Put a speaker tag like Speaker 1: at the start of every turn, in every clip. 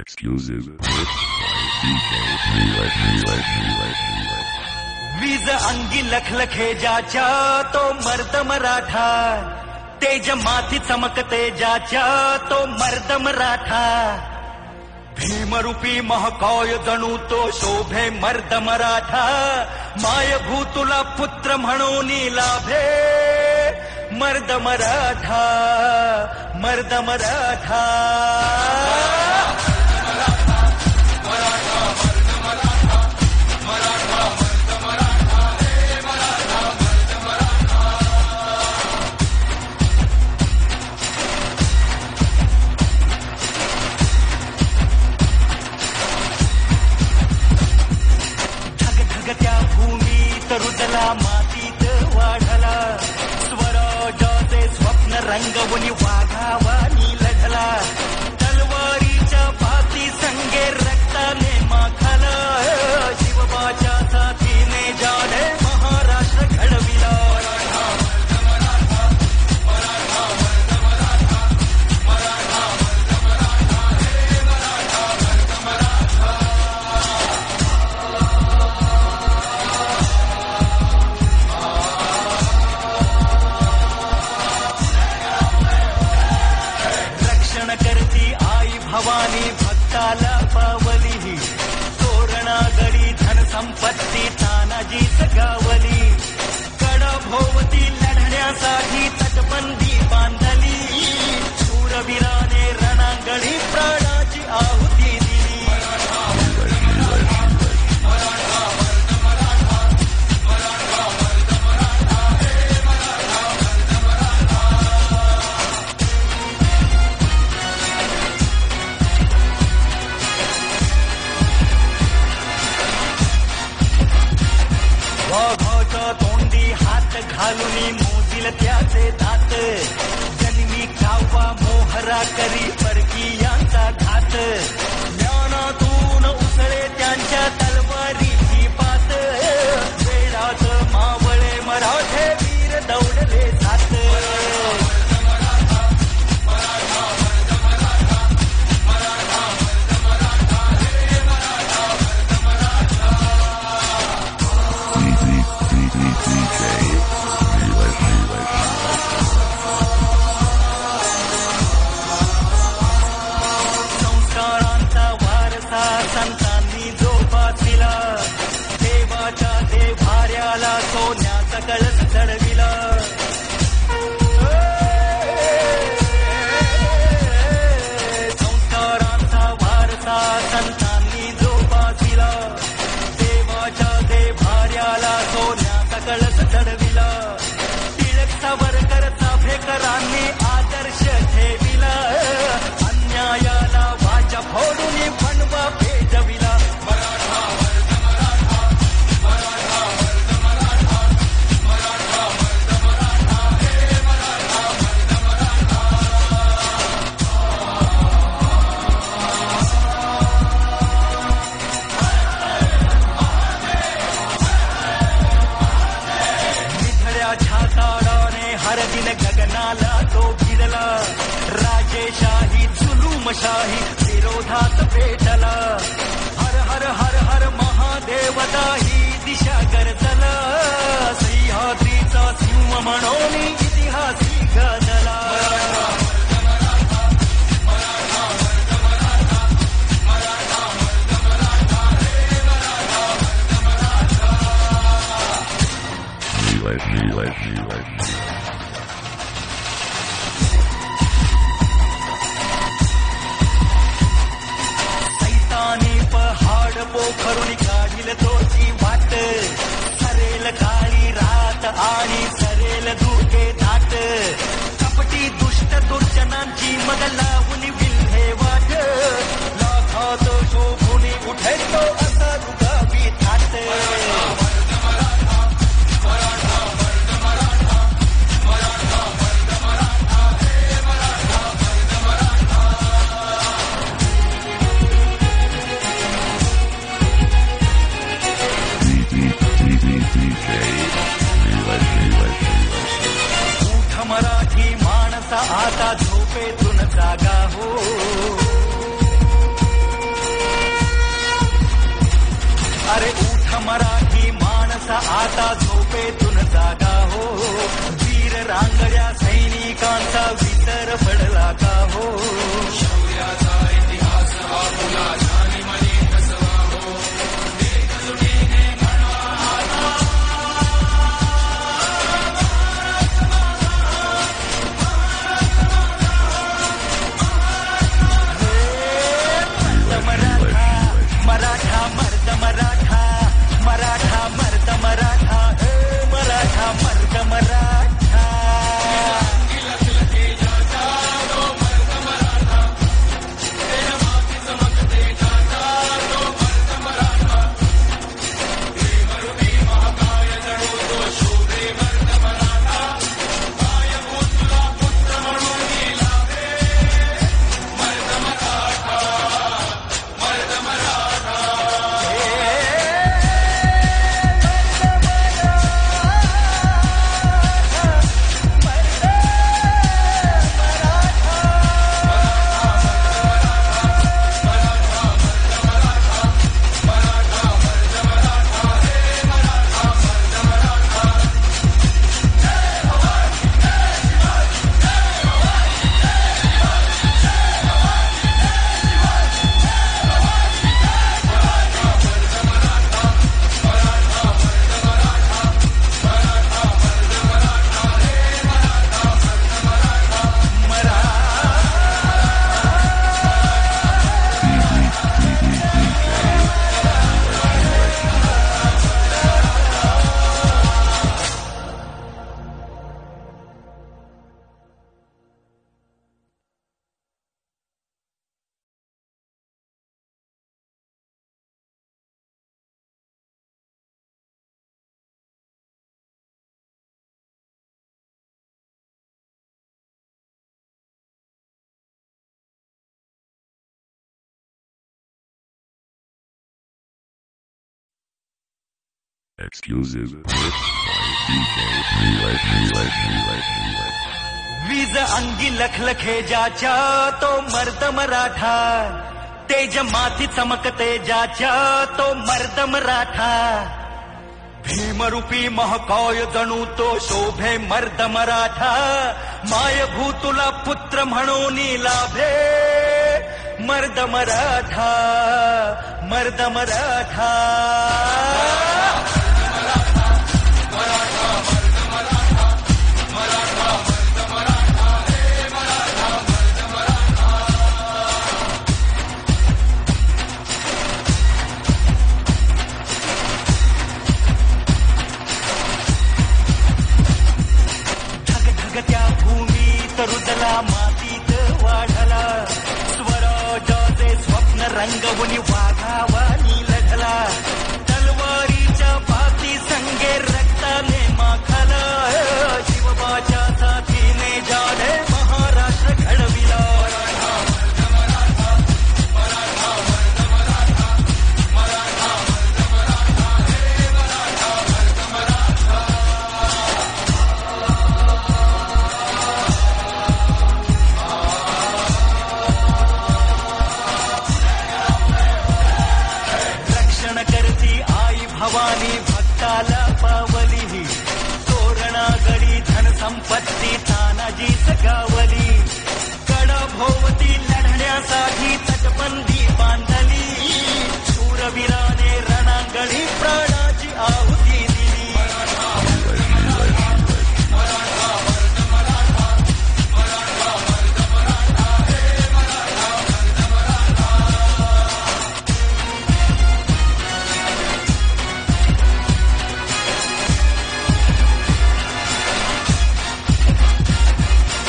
Speaker 1: Exclusive hit by DJ
Speaker 2: वीज अंगी लखलखे ज्याच्या तो मर्द मराठा, तेज माथी चमकते ज्याच्या तो मर्द मराठा, भीमरूपी महाकाय जणू तो शोभे मर्द मराठा, मायभू तुला पुत्र म्हणून लाभे मर्द मराठा, मर्द मराठा. त्या भूमीत रुजला मातीत वाढला, स्वराजाचे स्वप्न रंगवून वाघावानी लढला, तलवारीच्या पाती संगे रक्ताने माखला, शिवबाच्या साथीने जाने महाराष्ट्र घडविला. भवानी भक्ताला पावली, तोरणा गडी धन संपत्ती तानाजीच गावली, कडा भोवती लढण्यासाठी तटबंदी बांधली, शूरवीराने रणांगणी प्राणाची आहुती दिली. वाघाच्या तोंडी हात घालून मोजील त्याचे दात, जन्मी कावा मोहरा करी परकीयांचा घात, ज्ञानातून उसळे त्यांच्या तलवारीची पात, वेळात मावळे मराठे वीर दौडले जात. संस्कारांचा वारसा संतांनी जोपासला, देवाच्या देव्हाऱ्याला सोन्याचा कळस चढविला. संस्कारांचा वारसा संतांनी जोपासला, देवाच्या देव्हाऱ्याला सोन्याचा कळस चढविला. टिळक सावरकर चाफेकरांनी आदर्श ठेविला, अन्यायाला वाचा फोडून बनवा पेटविला. झाताडाने हर दिन गगनाला तो भिडला, राजेशाही जुलूमशाही विरोधात पेटला. हर हर हर हर महादेवता ही दिशा गरजला, सह्याद्रीचा सिंह म्हणून इतिहासी गाजला. सैतानी पहाड पोखरून काढील तोची वाट, सरेल काळी रात आणि सरेल धुके दाट, कपटी दुष्ट दुर्जनांची मग लावून विल्हे वाट, लाखात शोभून उठेल तो असा रुगावी थाट. उठ मराठी माणसा आता झोपेतून जागा हो, मराठी माणस आता झोपेतून जागा हो. वीर रांगड्या सैनिकांचा विसर पडला का हो. शौर्याचा इतिहास आपला जाणी मनी कसवा हो. एकजुटीने मराठा मर्द मराठा मराठा मर्द मराठा मराठा मर्द Maratha.
Speaker 1: Exclusive mix by DJ Relay.
Speaker 2: वीज अंगी लखलखे ज्याच्या तो मर्द मराठा. तेज माथी चमकते ज्याच्या तो मर्द मराठा. भीमरूपी महाकाय जणू तो शोभे मर्द मराठा. मायभूतुला पुत्र म्हणून लाभे मर्द मराठा मर्द मराठा. त्या भूमीत रुजला मातीत वाढला. स्वराजाचे स्वप्न रंगवून वाघावानी लढला. तलवारीच्या पाती संगे रक्ताने माखला. शिवबाच्या साथीने जाणे महाराष्ट्र घडविला. भवानी भक्ताला पावली. तोरणा गडी धन संपत्ती तानाजी सगावली. कडा भोवती लढण्यासाठी तटबंदी बांधली. शूरवीराने रणांगणी प्राणाची आहुती दिली.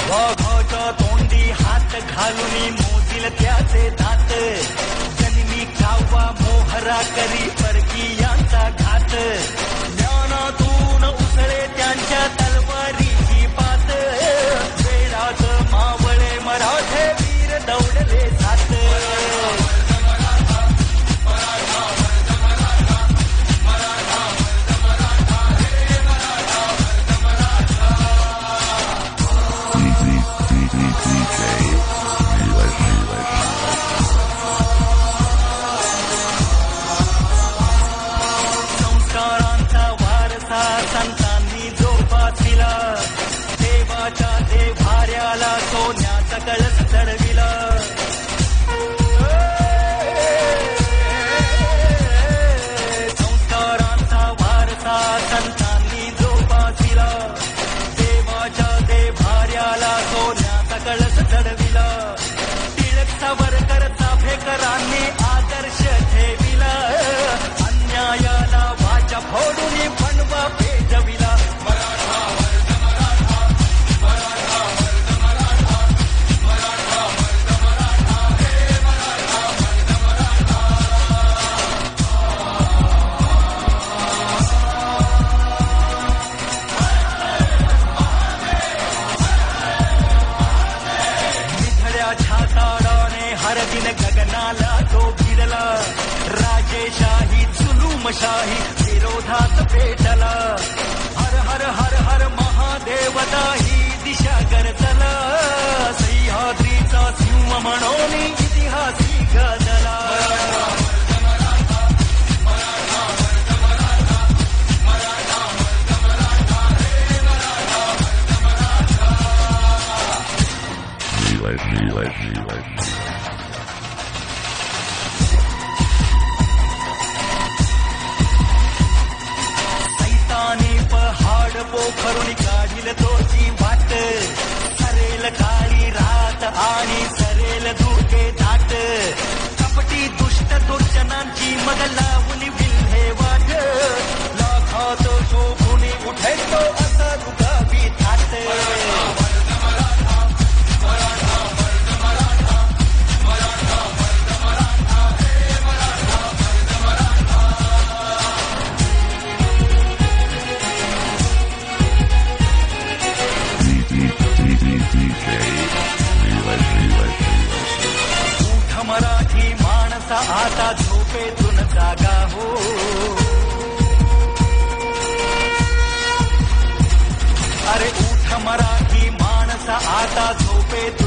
Speaker 2: वाघाच्या तोंडी हात घालून मोजील त्याचे दात. जन्मी कावा मोहरा करी परकीयांचा घात. ज्ञानातून उसळे त्यांच्या तलवारीची पात. वेळात मावळे मराठे वीर दौडले जात. सोन्याचा कळस चढविला. संस्कारांचा वारसा संतांनी जोपासिला. देवाच्या देभार्याला सोन्याचा कळस चढविला. टिळक सावरकर चाफेकरांनी आदर्श ठेविला. अन्यायाला वाचा फोडून बनवा पेटविला. हर दिन गगनाला तो भिडला. राजेशाही जुलूमशाही विरोधात पेटला. हर हर हर हर महादेवता ही दिशा गरजला. सह्याद्रीचा सिंह म्हणून इतिहासी गजला. पहाड पोखरून काढील तोची वाट. सरेल काळी रात आणि सरेल धुके दाट. कपटी दुष्ट दुर्जनांची मग लावून विल्हे वाट. लाखात शोभून उठेल तो असा दुगावी थाट. उठ मराठी माणसा आता झोपेतून जागा हो. अरे उठ मराठी माणसा आता झोपेतून